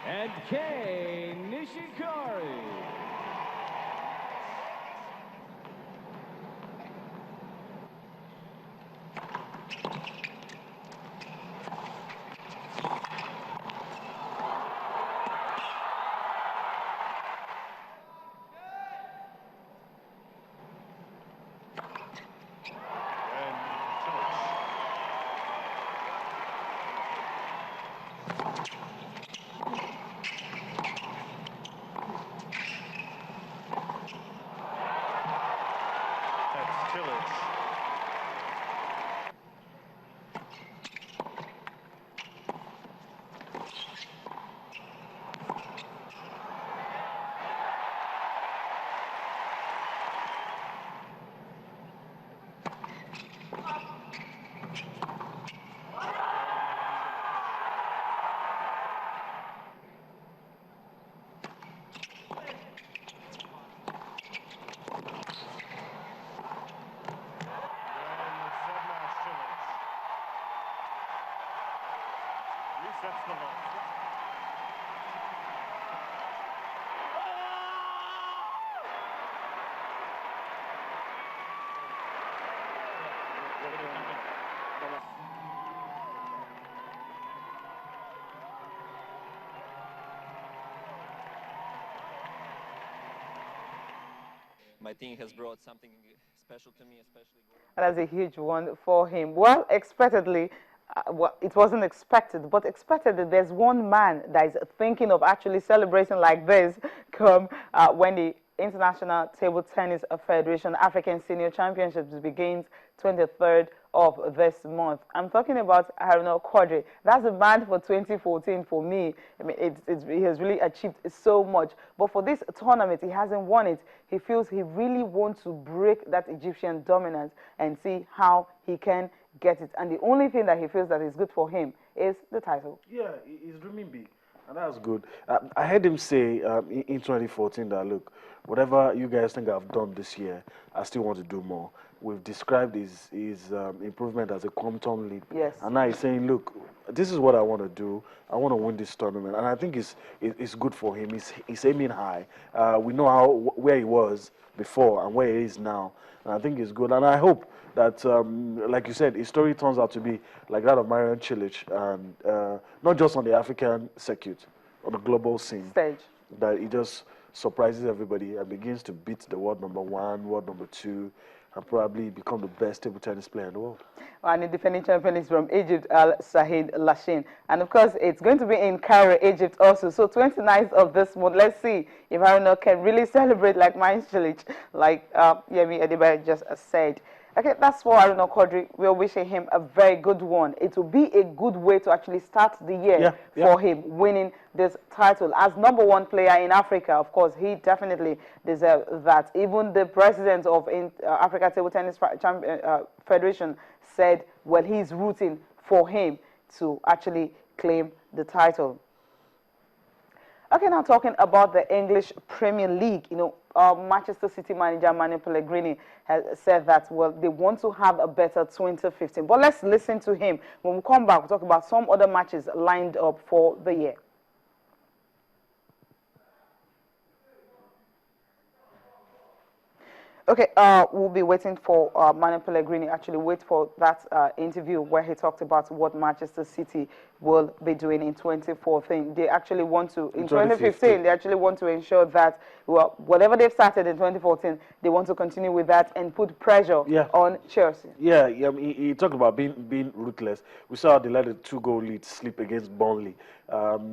and Kei Nishikori. Resets the loss. My team has brought something special to me, especially. That's a huge one for him. Well, expectedly, well, it wasn't expected, but expectedly, there's one man that is thinking of actually celebrating like this come when the International Table Tennis Federation African Senior Championships begins 23rd of this month. I'm talking about Haruna Quadri. That's the man for 2014 for me. I mean, he has really achieved so much. But for this tournament, he hasn't won it. He feels he really wants to break that Egyptian dominance and see how he can get it. And the only thing that he feels that is good for him is the title. Yeah, he's dreaming big, and that's good. I heard him say in 2014 that, look, whatever you guys think I've done this year, I still want to do more. We've described his improvement as a quantum leap. Yes. And now he's saying, look, this is what I want to do. I want to win this tournament. And I think it's good for him. He's aiming high. We know where he was before and where he is now. And I think it's good. And I hope that, like you said, his story turns out to be like that of Marion Cilic, and not just on the African circuit, on the global scene. Stage. That he just surprises everybody and begins to beat the world number one, world number two, and probably become the best table tennis player in the world. And the defending champion is from Egypt, Al Sahid Lashin. And of course, it's going to be in Cairo, Egypt also. So 29th of this month, let's see if Haruna can really celebrate like Marion Cilic, like Yemi Adebayo just said. Okay, that's for Haruna Quadri. We're wishing him a very good one. It will be a good way to actually start the year for him, winning this title. As #1 player in Africa, of course, he definitely deserves that. Even the president of Africa Table Tennis Federation said, well, he's rooting for him to actually claim the title. Okay, now talking about the English Premier League, you know, Manchester City manager Manuel Pellegrini has said that, well, they want to have a better 2015. But let's listen to him. When we come back, we'll talk about some other matches lined up for the year. Okay, we'll be waiting for Manuel Pellegrini, actually wait for that interview where he talked about what Manchester City will be doing in 2014. They actually want to, in 2015, they actually want to ensure that, well, whatever they've started in 2014, they want to continue with that and put pressure on Chelsea. Yeah, he talked about being ruthless. We saw they let a 2-goal lead slip against Burnley.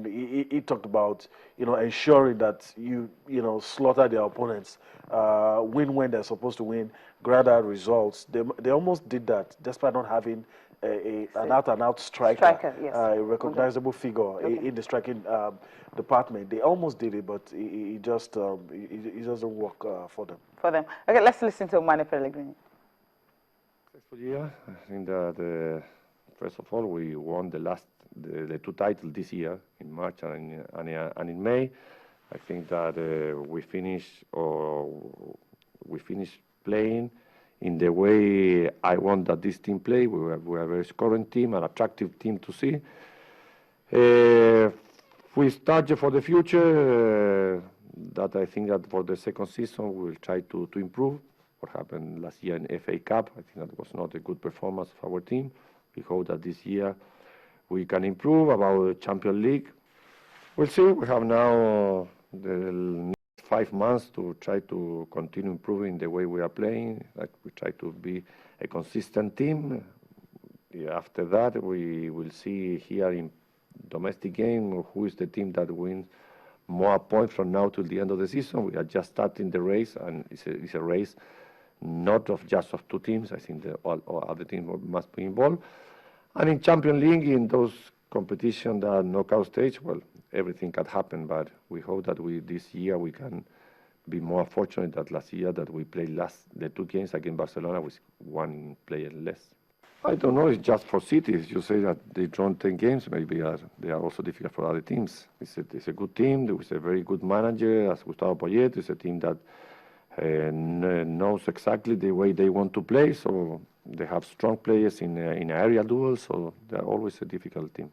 He talked about, you know, ensuring that you slaughter their opponents, win when they're supposed to win, grab out results. They almost did that despite not having an out-and-out striker, yes. A recognizable figure in the striking department. They almost did it, but it just doesn't work for them. Okay, let's listen to Manuel Pellegrini. Successful year. I think that first of all we won the two titles this year in March and in May. I think that we finished playing in the way I want that this team play. We are a very scoring team, an attractive team to see. we start for the future, that I think that for the second season we will try to improve. What happened last year in FA Cup, I think that was not a good performance of our team. We hope that this year we can improve. About the Champions League, we'll see. We have now the next 5 months to try to continue improving the way we are playing. Like we try to be a consistent team. Yeah, after that, we will see here in domestic game who is the team that wins more points from now till the end of the season. We are just starting the race, and it's a race not of just of 2 teams. I think all other teams must be involved. And in Champions League, in those competitions, the knockout stage, well, everything can happen. But we hope that this year we can be more fortunate than last year, that we played the 2 games against Barcelona with 1 player less. I don't know, it's just for cities. You say that they drawn 10 games, maybe they are also difficult for other teams. It's a good team, there is a very good manager, as Gustavo Poyet. It's a team that knows exactly the way they want to play, so they have strong players in aerial duels, so they're always a difficult team.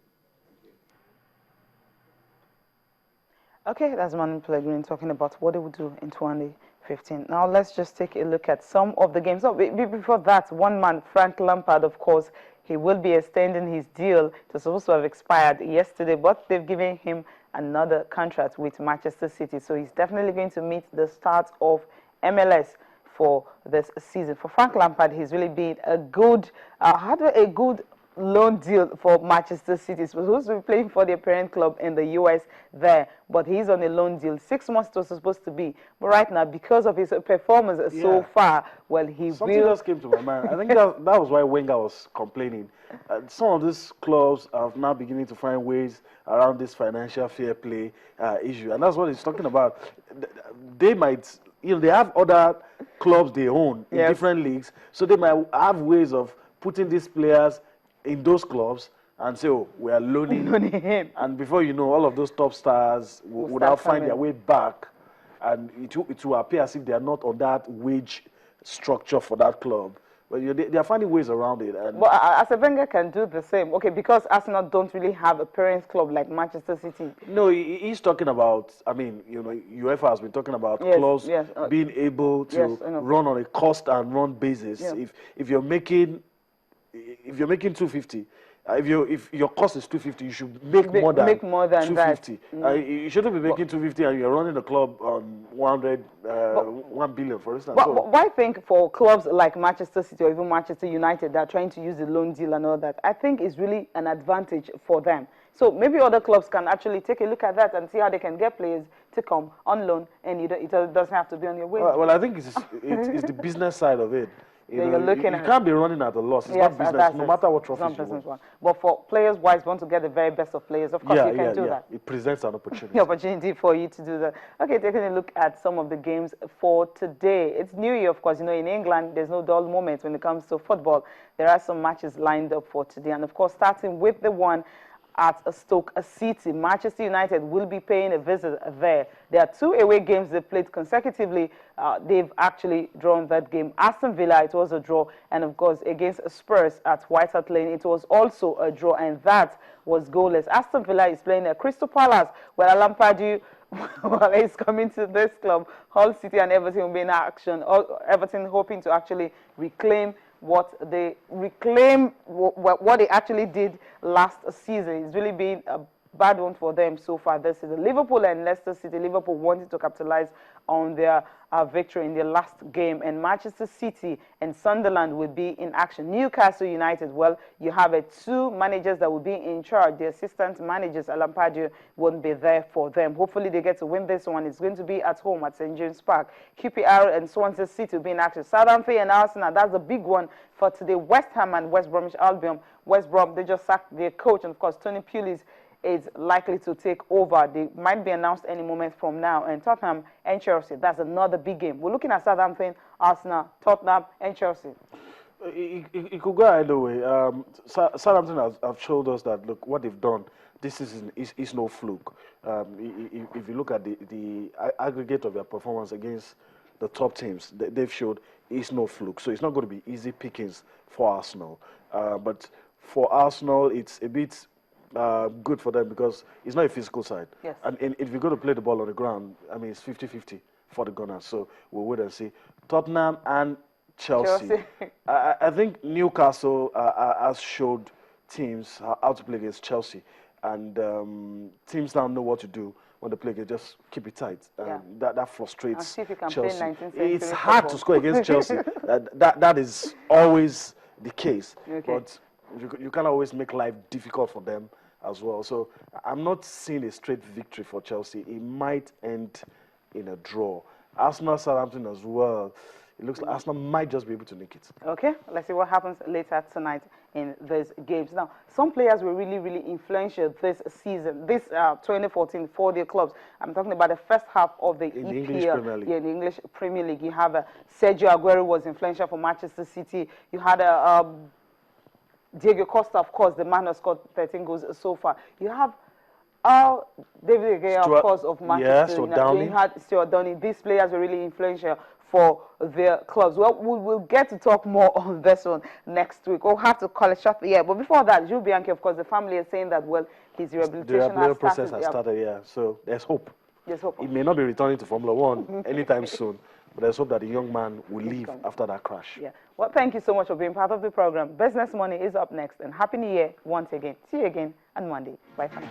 Okay, that's Manuel Pellegrini talking about what they would do in 2015. Now let's just take a look at some of the games. Before that, one man, Frank Lampard, of course, he will be extending his deal. It was supposed to have expired yesterday, but they've given him another contract with Manchester City. So he's definitely going to meet the start of MLS for this season. For Frank Lampard, he's really been a good, a good loan deal for Manchester City. He's supposed to be playing for their parent club in the US there, but he's on a loan deal. 6 months it was supposed to be, but right now, because of his performance so far, well, Something else came to my mind. I think that was why Wenger was complaining. Some of these clubs are now beginning to find ways around this financial fair play issue, and that's what he's talking about. They might, they have other clubs they own in different leagues, so they might have ways of putting these players in those clubs and say, oh, we are loaning him. And before you know, all of those top stars would now find their way back, and it will appear as if they are not on that wage structure for that club. But they are finding ways around it. And well, as a Wenger can do the same. Okay, because Arsenal don't really have a parent club like Manchester City. No, he's talking about, I mean, UEFA has been talking about clubs being able to run on a cost and run basis. If you're making 250, if your cost is 250, you should make more than 250. You shouldn't be making 250 and you're running the club on 1 billion, for instance. Why think for clubs like Manchester City or even Manchester United that are trying to use the loan deal and all that, I think is really an advantage for them. So maybe other clubs can actually take a look at that and see how they can get players to come on loan, and it doesn't have to be on your wage. Well, I think it's the business side of it. You can't be running at a loss. It's not business, no matter what trophies you win. But for players-wise, want to get the very best of players, of course you can do that. It presents an opportunity. The opportunity for you to do that. Okay, taking a look at some of the games for today. It's New Year, of course. In England, there's no dull moment when it comes to football. There are some matches lined up for today. And, of course, starting with the one at Stoke City, Manchester United will be paying a visit there. There are 2 away games they played consecutively. They've actually drawn that game. Aston Villa, it was a draw. And, of course, against Spurs at White Hart Lane, it was also a draw. And that was goalless. Aston Villa is playing at Crystal Palace, where Lampard is coming to this club. Hull City and Everton will be in action. Everton hoping to actually reclaim what they actually did last season. It's really been a bad one for them so far this season. Liverpool and Leicester City. Liverpool wanted to capitalize on their victory in their last game, and Manchester City and Sunderland will be in action. Newcastle United, well, you have 2 managers that will be in charge. The assistant managers, Lampard, won't be there for them. Hopefully they get to win this one. It's going to be at home at St. James Park. QPR and Swansea City will be in action. Southampton and Arsenal, that's a big one for today. West Ham and West Bromwich Albion. West Brom, they just sacked their coach, and of course Tony Pulis is likely to take over. They might be announced any moment from now. And Tottenham and Chelsea, that's another big game. We're looking at Southampton, Arsenal, Tottenham, and Chelsea. It could go either way. Southampton have showed us that, look, what they've done this season is no fluke. If you look at the aggregate of their performance against the top teams, they've showed it's no fluke. So it's not going to be easy pickings for Arsenal. But for Arsenal, it's a bit good for them because it's not a physical side. Yes. And if you're going to play the ball on the ground, I mean, it's 50-50 for the Gunners. So we'll wait and see. Tottenham and Chelsea. I think Newcastle has showed teams how to play against Chelsea. And teams now know what to do when they play against. Just keep it tight. That frustrates see if you can Chelsea. play 19th century It's hard football. to score against Chelsea. That is always the case. Okay. But you can't always make life difficult for them as well. So I'm not seeing a straight victory for Chelsea. It might end in a draw. Arsenal, Southampton as well. It looks like Arsenal might just be able to nick it. Okay, let's see what happens later tonight in these games. Now, some players were really, really influential this season, this 2014 for their clubs. I'm talking about the first half of the In EPL. the English Premier League. Yeah, in the English Premier League. You have Sergio Aguero was influential for Manchester City. You had Diego Costa, of course, the man who scored 13 goals so far. You have David De Gea, of course, of Manchester United. You had Stuart Downey. These players were really influential for their clubs. Well, we'll get to talk more on this one next week. We'll have to call it short. Yeah, but before that, Jules Bianchi, of course, the family is saying that, well, his rehabilitation process has started, yeah. So there's hope. There's hope. He may not be returning to Formula One anytime soon, but there's hope that the young man will leave after that crash. Yeah. Well, thank you so much for being part of the program. Business Money is up next, and Happy New Year once again. See you again on Monday. Bye for now.